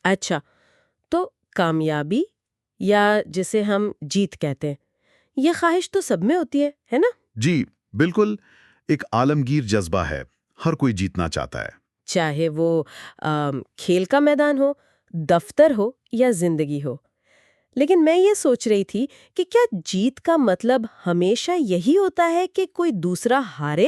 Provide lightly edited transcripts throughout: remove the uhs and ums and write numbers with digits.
اچھا، تو کامیابی یا جسے ہم جیت کہتے ہیں، یہ خواہش تو سب میں ہوتی ہے نا؟ جی بالکل، ایک عالمگیر جذبہ ہے، ہر کوئی جیتنا چاہتا ہے۔ چاہے وہ کھیل کا میدان ہو، دفتر ہو یا زندگی ہو۔ لیکن میں یہ سوچ رہی تھی کہ کیا جیت کا مطلب ہمیشہ یہی ہوتا ہے کہ کوئی دوسرا ہارے،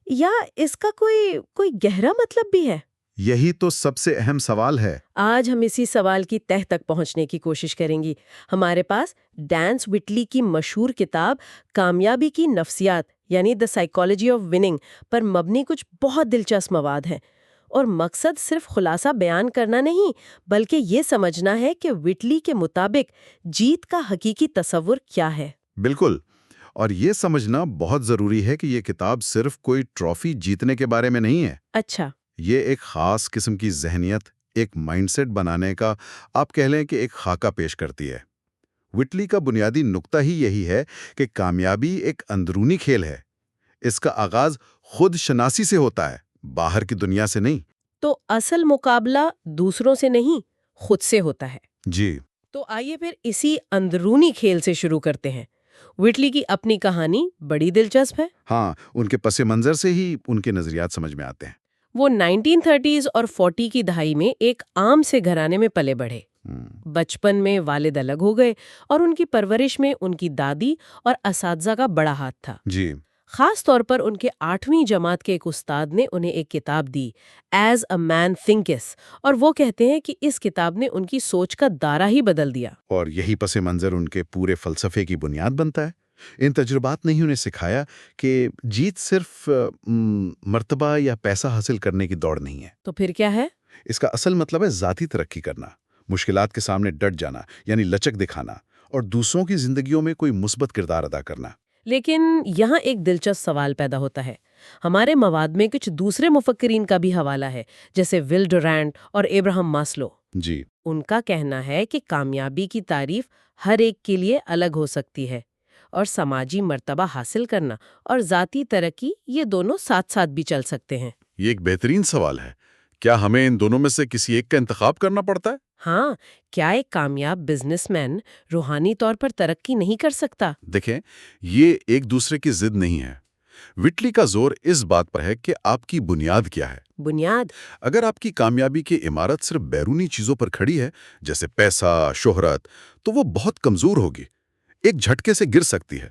یا اس کا کوئی گہرا مطلب بھی ہے؟ یہی تو سب سے اہم سوال ہے۔ آج ہم اسی سوال کی تہ تک پہنچنے کی کوشش کریں گی۔ ہمارے پاس ڈانس وٹلی کی مشہور کتاب کامیابی کی نفسیات یعنی دا سائیکالوجی آف وننگ پر مبنی کچھ بہت دلچسپ مواد ہیں، اور مقصد صرف خلاصہ بیان کرنا نہیں بلکہ یہ سمجھنا ہے کہ وٹلی کے مطابق جیت کا حقیقی تصور کیا ہے۔ بالکل، اور یہ سمجھنا بہت ضروری ہے کہ یہ کتاب صرف کوئی ٹرافی جیتنے کے بارے میں نہیں ہے۔ اچھا، یہ ایک خاص قسم کی ذہنیت، ایک مائنڈ سیٹ بنانے کا، آپ کہہ لیں کہ ایک خاکہ پیش کرتی ہے۔ وٹلی کا بنیادی نقطہ ہی یہی ہے کہ کامیابی ایک اندرونی کھیل ہے۔ اس کا آغاز خود شناسی سے ہوتا ہے، باہر کی دنیا سے نہیں۔ تو اصل مقابلہ دوسروں سے نہیں، خود سے ہوتا ہے۔ جی تو آئیے پھر اسی اندرونی کھیل سے شروع کرتے ہیں۔ وٹلی کی اپنی کہانی بڑی دلچسپ ہے۔ ہاں، ان کے پس منظر سے ہی ان کے نظریات سمجھ میں آتے ہیں۔ وہ 1930s اور 40 کی دہائی میں ایک عام سے گھرانے میں پلے بڑھے۔ بچپن میں والد الگ ہو گئے اور ان کی پرورش میں ان کی دادی اور اساتذہ کا بڑا ہاتھ تھا۔ جی خاص طور پر ان کے 8ویں جماعت کے ایک استاد نے انہیں ایک کتاب دی، ایز اے مین تھنکس، اور وہ کہتے ہیں کہ اس کتاب نے ان کی سوچ کا دائرہ ہی بدل دیا۔ اور یہی پس منظر ان کے پورے فلسفے کی بنیاد بنتا ہے۔ ان تجربات نے ہی انہیں سکھایا کہ جیت صرف مرتبہ یا پیسہ حاصل کرنے کی دوڑ نہیں ہے۔ تو پھر کیا ہے؟ اس کا اصل مطلب ہے ذاتی ترقی کرنا، مشکلات کے سامنے ڈٹ جانا یعنی لچک دکھانا، اور دوسروں کی زندگیوں میں کوئی مثبت کردار ادا کرنا۔ لیکن یہاں ایک دلچسپ سوال پیدا ہوتا ہے۔ ہمارے مواد میں کچھ دوسرے مفکرین کا بھی حوالہ ہے، جیسے ول ڈورانٹ اور ابراہم ماسلو۔ جی ان کا کہنا ہے کہ کامیابی کی تعریف ہر ایک کے لیے الگ ہو سکتی ہے، اور سماجی مرتبہ حاصل کرنا اور ذاتی ترقی یہ دونوں ساتھ ساتھ بھی چل سکتے ہیں۔ یہ ایک بہترین سوال ہے۔ کیا ہمیں ان دونوں میں سے کسی ایک کا انتخاب کرنا پڑتا ہے؟ ہاں، کیا ایک کامیاب بزنس مین روحانی طور پر ترقی نہیں کر سکتا؟ دیکھیں، یہ ایک دوسرے کی ضد نہیں ہے۔ وٹلی کا زور اس بات پر ہے کہ آپ کی بنیاد کیا ہے۔ بنیاد؟ اگر آپ کی کامیابی کی عمارت صرف بیرونی چیزوں پر کھڑی ہے، جیسے پیسہ، شہرت، تو وہ بہت کمزور ہوگی، ایک جھٹکے سے گر سکتی ہے۔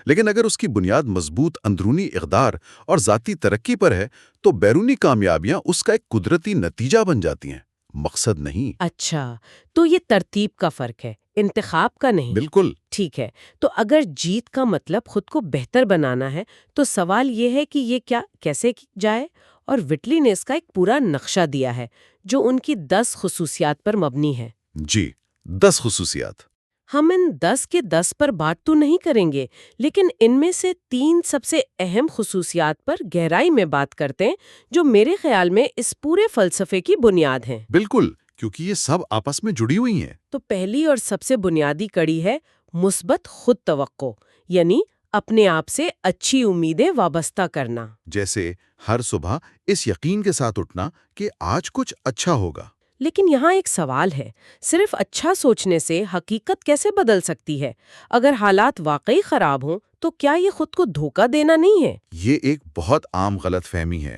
لیکن اگر اس کی بنیاد مضبوط اندرونی اقدار اور ذاتی ترقی پر ہے، تو بیرونی کامیابیاں اس کا ایک قدرتی نتیجہ بن جاتی ہیں، مقصد نہیں۔ اچھا، تو یہ ترتیب کا فرق ہے، انتخاب کا نہیں۔ بالکل۔ ٹھیک ہے، تو اگر جیت کا مطلب خود کو بہتر بنانا ہے تو سوال یہ ہے کہ یہ کیسے جائے؟ اور وٹلی نے اس کا ایک پورا نقشہ دیا ہے جو ان کی 10 خصوصیات پر مبنی ہے۔ جی، 10 خصوصیات۔ ہم ان 10 کے 10 پر بات تو نہیں کریں گے، لیکن ان میں سے 3 سب سے اہم خصوصیات پر گہرائی میں بات کرتے ہیں، جو میرے خیال میں اس پورے فلسفے کی بنیاد ہیں۔ بالکل، کیونکہ یہ سب آپس میں جڑی ہوئی ہیں۔ تو پہلی اور سب سے بنیادی کڑی ہے مثبت خود توقع، یعنی اپنے آپ سے اچھی امیدیں وابستہ کرنا۔ جیسے ہر صبح اس یقین کے ساتھ اٹھنا کہ آج کچھ اچھا ہوگا۔ لیکن یہاں ایک سوال ہے، صرف اچھا سوچنے سے حقیقت کیسے بدل سکتی ہے؟ اگر حالات واقعی خراب ہوں تو کیا یہ خود کو دھوکہ دینا نہیں ہے؟ یہ ایک بہت عام غلط فہمی ہے۔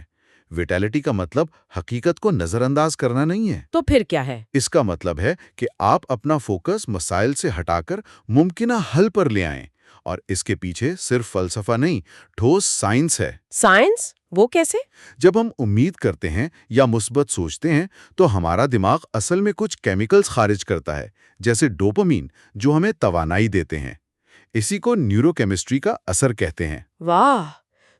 ویٹیلٹی کا مطلب حقیقت کو نظر انداز کرنا نہیں ہے۔ تو پھر کیا ہے؟ اس کا مطلب ہے کہ آپ اپنا فوکس مسائل سے ہٹا کر ممکنہ حل پر لے آئیں، اور اس کے پیچھے صرف فلسفہ نہیں، ٹھوس سائنس ہے۔ سائنس؟ وہ کیسے؟ جب ہم امید کرتے ہیں یا مثبت سوچتے ہیں تو ہمارا دماغ اصل میں کچھ کیمیکلز خارج کرتا ہے، جیسے ڈوپامین، جو ہمیں توانائی دیتے ہیں۔ اسی کو نیورو کیمسٹری کا اثر کہتے ہیں۔ واہ!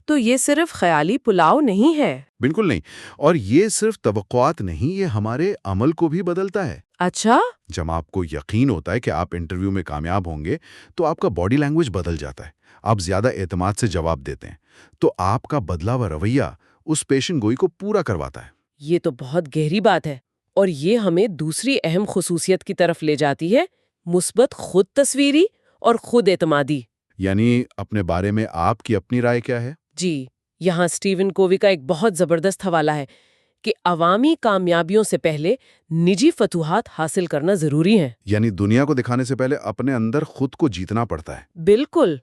تو یہ صرف خیالی پلاؤ نہیں ہے؟ بالکل نہیں، اور یہ صرف توقعات نہیں، یہ ہمارے عمل کو بھی بدلتا ہے۔ اچھا؟ جب آپ کو یقین ہوتا ہے کہ آپ انٹرویو میں کامیاب ہوں گے تو آپ کا باڈی لینگویج بدل جاتا ہے، آپ زیادہ اعتماد سے جواب دیتے ہیں، تو آپ کا بدلا ہوا رویہ اس پیشن گوئی کو پورا کرواتا ہے۔ یہ تو بہت گہری بات ہے، اور یہ ہمیں دوسری اہم خصوصیت کی طرف لے جاتی ہے، مثبت خود تصویری اور خود اعتمادی۔ یعنی اپنے بارے میں آپ کی اپنی رائے کیا ہے؟ جی، یہاں سٹیون کووی کا ایک بہت زبردست حوالہ ہے۔ کہ عوامی کامیابیوں سے پہلے نجی فتوحات حاصل کرنا ضروری ہے۔ یعنی دنیا کو دکھانے سے پہلے اپنے اندر خود کو جیتنا پڑتا ہے۔ بالکل،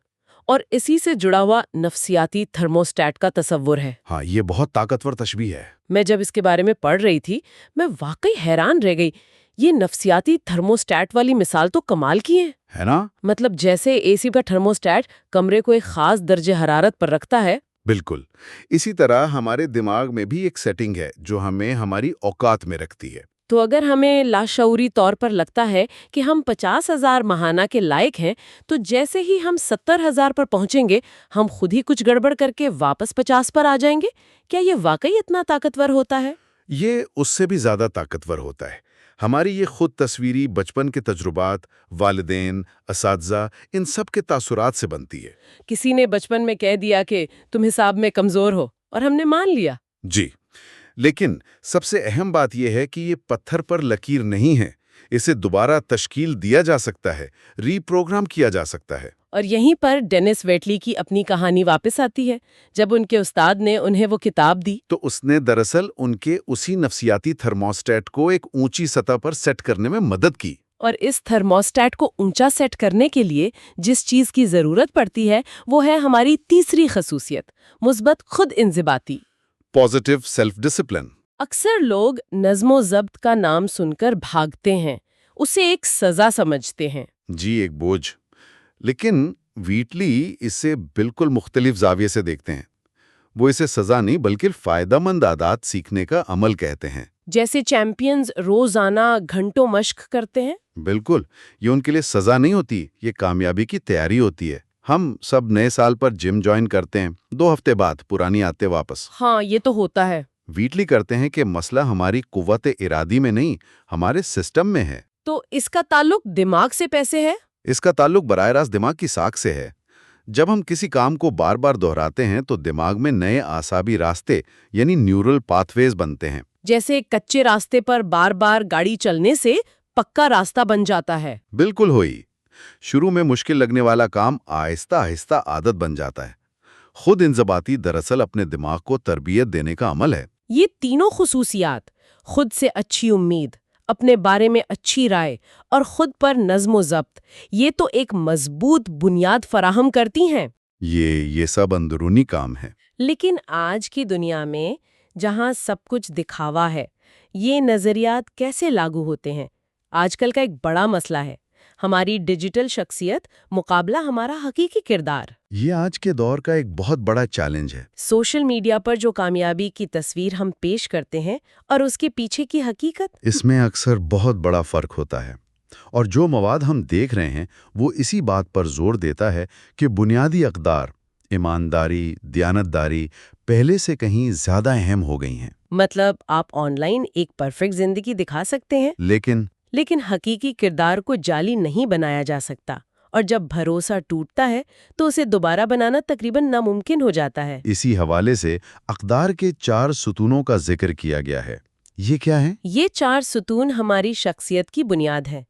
اور اسی سے جڑا ہوا نفسیاتی تھرموسٹیٹ کا تصور ہے۔ ہاں، یہ بہت طاقتور تشبیہ ہے۔ میں جب اس کے بارے میں پڑھ رہی تھی میں واقعی حیران رہ گئی۔ یہ نفسیاتی تھرموسٹیٹ والی مثال تو کمال کی ہے نا؟ مطلب جیسے اے سی کا تھرموسٹیٹ کمرے کو ایک خاص درجہ حرارت پر رکھتا ہے۔ بالکل اسی طرح ہمارے دماغ میں بھی ایک سیٹنگ ہے جو ہمیں ہماری اوقات میں رکھتی ہے۔ تو اگر ہمیں لاشعوری طور پر لگتا ہے کہ ہم 50,000 ماہانہ کے لائق ہیں، تو جیسے ہی ہم 70,000 پر پہنچیں گے ہم خود ہی کچھ گڑبڑ کر کے واپس 50 پر آ جائیں گے۔ کیا یہ واقعی اتنا طاقتور ہوتا ہے؟ یہ اس سے بھی زیادہ طاقتور ہوتا ہے۔ ہماری یہ خود تصویری بچپن کے تجربات، والدین، اساتذہ، ان سب کے تاثرات سے بنتی ہے۔ کسی نے بچپن میں کہہ دیا کہ تم حساب میں کمزور ہو اور ہم نے مان لیا۔ جی، لیکن سب سے اہم بات یہ ہے کہ یہ پتھر پر لکیر نہیں ہے۔ اسے دوبارہ تشکیل دیا جا سکتا ہے، ری پروگرام کیا جا سکتا ہے۔ اور یہیں پر ڈینس ویٹلی کی اپنی کہانی واپس آتی ہے۔ جب ان کے استاد نے انہیں وہ کتاب دی تو اس نے دراصل ان کے اسی نفسیاتی تھرموسٹیٹ کو ایک اونچی سطح پر سیٹ کرنے میں مدد کی۔ اور اس تھرموسٹیٹ کو اونچا سیٹ کرنے کے لیے جس چیز کی ضرورت پڑتی ہے وہ ہے ہماری تیسری خصوصیت، مثبت خود انضباطی۔ Positive self discipline. اکثر لوگ نظم و ضبط کا نام سن کر بھاگتے ہیں، اسے ایک سزا سمجھتے ہیں۔ جی، ایک بوجھ۔ لیکن ویٹلی اسے بالکل مختلف زاویے سے دیکھتے ہیں۔ وہ اسے سزا نہیں بلکہ فائدہ مند عادات سیکھنے کا عمل کہتے ہیں۔ جیسے چیمپئنز روزانہ گھنٹوں مشق کرتے ہیں۔ بالکل، یہ ان کے لیے سزا نہیں ہوتی، یہ کامیابی کی تیاری ہوتی ہے۔ ہم سب نئے سال پر جم جوائن کرتے ہیں، 2 ہفتے بعد پرانی عادتیں واپس۔ ہاں، یہ تو ہوتا ہے۔ ویٹلی کرتے ہیں کہ مسئلہ ہماری قوت ارادی میں نہیں، ہمارے سسٹم میں ہے۔ تو اس کا تعلق دماغ سے پیسے ہے؟ اس کا تعلق براہ راست دماغ کی ساکھ سے ہے۔ جب ہم کسی کام کو بار بار دہراتے ہیں تو دماغ میں نئے اعصابی راستے یعنی نیورل پاتھ ویز بنتے ہیں۔ جیسے کچے راستے پر بار بار گاڑی چلنے سے پکا راستہ بن جاتا ہے۔ بالکل ہوئی۔ شروع میں مشکل لگنے والا کام آہستہ آہستہ عادت بن جاتا ہے۔ خود انضباطی دراصل اپنے دماغ کو تربیت دینے کا عمل ہے۔ یہ تینوں خصوصیات، خود سے اچھی امید، اپنے بارے میں اچھی رائے اور خود پر نظم و ضبط، یہ تو ایک مضبوط بنیاد فراہم کرتی ہیں۔ یہ سب اندرونی کام ہے۔ لیکن آج کی دنیا میں جہاں سب کچھ دکھاوا ہے، یہ نظریات کیسے لاگو ہوتے ہیں؟ آج کل کا ایک بڑا مسئلہ ہے ہماری ڈیجیٹل شخصیت مقابلہ ہمارا حقیقی کردار۔ یہ آج کے دور کا ایک بہت بڑا چیلنج ہے۔ سوشل میڈیا پر جو کامیابی کی تصویر ہم پیش کرتے ہیں اور اس کے پیچھے کی حقیقت، اس میں اکثر بہت بڑا فرق ہوتا ہے، اور جو مواد ہم دیکھ رہے ہیں وہ اسی بات پر زور دیتا ہے کہ بنیادی اقدار، ایمانداری، دیانتداری پہلے سے کہیں زیادہ اہم ہو گئی ہیں۔ مطلب آپ آن لائن ایک پرفیکٹ زندگی دکھا سکتے ہیں، لیکن حقیقی کردار کو جعلی نہیں بنایا جا سکتا، اور جب بھروسہ ٹوٹتا ہے تو اسے دوبارہ بنانا تقریباً ناممکن ہو جاتا ہے۔ اسی حوالے سے اقدار کے 4 ستونوں کا ذکر کیا گیا ہے۔ یہ کیا ہے؟ یہ 4 ستون ہماری شخصیت کی بنیاد ہے۔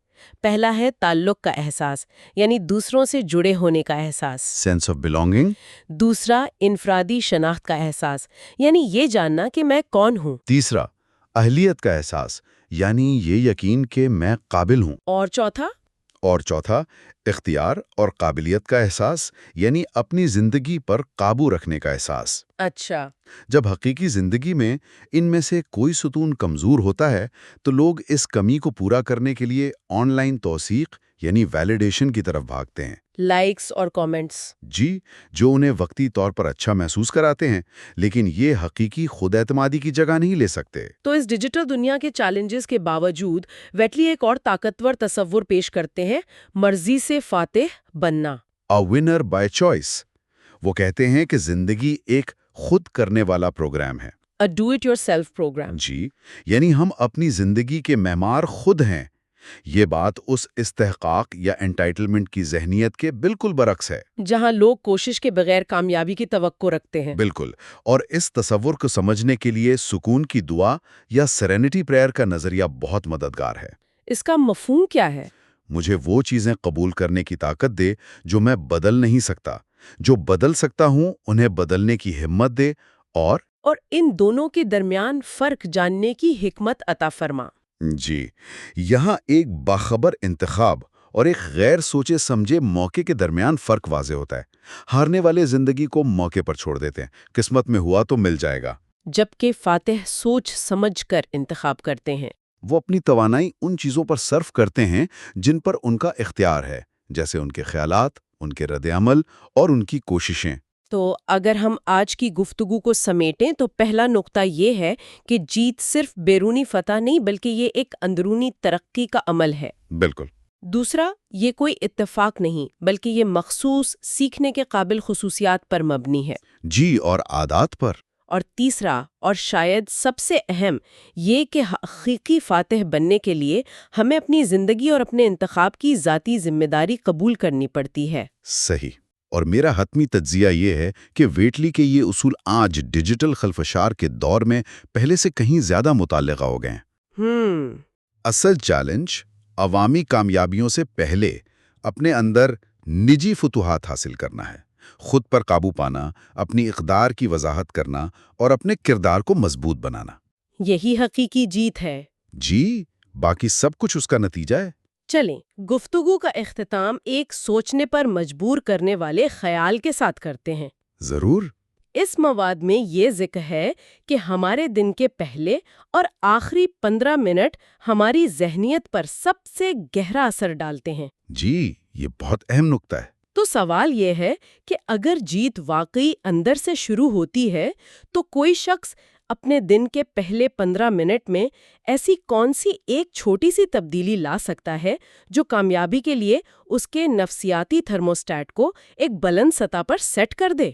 پہلا ہے تعلق کا احساس، یعنی دوسروں سے جڑے ہونے کا احساس۔ Sense of belonging. دوسرا انفرادی شناخت کا احساس، یعنی یہ جاننا کہ میں کون ہوں۔ تیسرا اہلیت کا احساس، یعنی یہ یقین کہ میں قابل ہوں۔ اور چوتھا اختیار اور قابلیت کا احساس، یعنی اپنی زندگی پر قابو رکھنے کا احساس۔ اچھا، جب حقیقی زندگی میں ان میں سے کوئی ستون کمزور ہوتا ہے تو لوگ اس کمی کو پورا کرنے کے لیے آن لائن توثیق یعنی ویلیڈیشن کی طرف بھاگتے ہیں۔ لائکس اور کامنٹس۔ جی، جو انہیں وقتی طور پر اچھا محسوس کراتے ہیں، لیکن یہ حقیقی خود اعتمادی کی جگہ نہیں لے سکتے۔ تو اس ڈیجیٹل دنیا کے چیلنجز کے باوجود ویٹلی ایک اور طاقتور تصور پیش کرتے ہیں، مرضی سے فاتح بننا۔ A winner by choice۔ وہ کہتے ہیں کہ زندگی ایک خود کرنے والا پروگرام ہے۔ A do it yourself program۔ جی، یعنی ہم اپنی زندگی کے معمار خود ہیں۔ یہ بات اس استحقاق یا انٹائٹلمنٹ کی ذہنیت کے بالکل برعکس ہے، جہاں لوگ کوشش کے بغیر کامیابی کی توقع رکھتے ہیں۔ بالکل۔ اور اس تصور کو سمجھنے کے لیے سکون کی دعا یا سیرینٹی پریئر کا نظریہ بہت مددگار ہے۔ اس کا مفہوم کیا ہے؟ مجھے وہ چیزیں قبول کرنے کی طاقت دے جو میں بدل نہیں سکتا، جو بدل سکتا ہوں انہیں بدلنے کی ہمت دے، اور اور ان دونوں کے درمیان فرق جاننے کی حکمت عطا فرما۔ جی، یہاں ایک باخبر انتخاب اور ایک غیر سوچے سمجھے موقع کے درمیان فرق واضح ہوتا ہے۔ ہارنے والے زندگی کو موقع پر چھوڑ دیتے ہیں، قسمت میں ہوا تو مل جائے گا، جبکہ فاتح سوچ سمجھ کر انتخاب کرتے ہیں۔ وہ اپنی توانائی ان چیزوں پر صرف کرتے ہیں جن پر ان کا اختیار ہے، جیسے ان کے خیالات، ان کے رد عمل اور ان کی کوششیں۔ تو اگر ہم آج کی گفتگو کو سمیٹیں تو پہلا نقطہ یہ ہے کہ جیت صرف بیرونی فتح نہیں بلکہ یہ ایک اندرونی ترقی کا عمل ہے۔ بالکل۔ دوسرا، یہ کوئی اتفاق نہیں بلکہ یہ مخصوص سیکھنے کے قابل خصوصیات پر مبنی ہے۔ جی، اور عادات پر۔ اور تیسرا اور شاید سب سے اہم یہ کہ حقیقی فاتح بننے کے لیے ہمیں اپنی زندگی اور اپنے انتخاب کی ذاتی ذمہ داری قبول کرنی پڑتی ہے۔ صحیح۔ اور میرا حتمی تجزیہ یہ ہے کہ ویٹلی کے یہ اصول آج ڈیجیٹل خلفشار کے دور میں پہلے سے کہیں زیادہ متعلقہ ہو گئے ہیں۔ اصل چیلنج عوامی کامیابیوں سے پہلے اپنے اندر نجی فتوحات حاصل کرنا ہے، خود پر قابو پانا، اپنی اقدار کی وضاحت کرنا اور اپنے کردار کو مضبوط بنانا۔ یہی حقیقی جیت ہے۔ جی، باقی سب کچھ اس کا نتیجہ ہے۔ چلیں گفتگو کا اختتام ایک سوچنے پر مجبور کرنے والے خیال کے ساتھ کرتے ہیں۔ ضرور۔ اس مواد میں یہ ذکر ہے کہ ہمارے دن کے پہلے اور آخری 15 منٹ ہماری ذہنیت پر سب سے گہرا اثر ڈالتے ہیں۔ جی، یہ بہت اہم نکتہ ہے۔ تو سوال یہ ہے کہ اگر جیت واقعی اندر سے شروع ہوتی ہے تو کوئی شخص اپنے دن کے پہلے 15 منٹ میں ایسی کون سی ایک چھوٹی سی تبدیلی لا سکتا ہے جو کامیابی کے لیے اس کے نفسیاتی تھرموسٹیٹ کو ایک بلند سطح پر سیٹ کر دے؟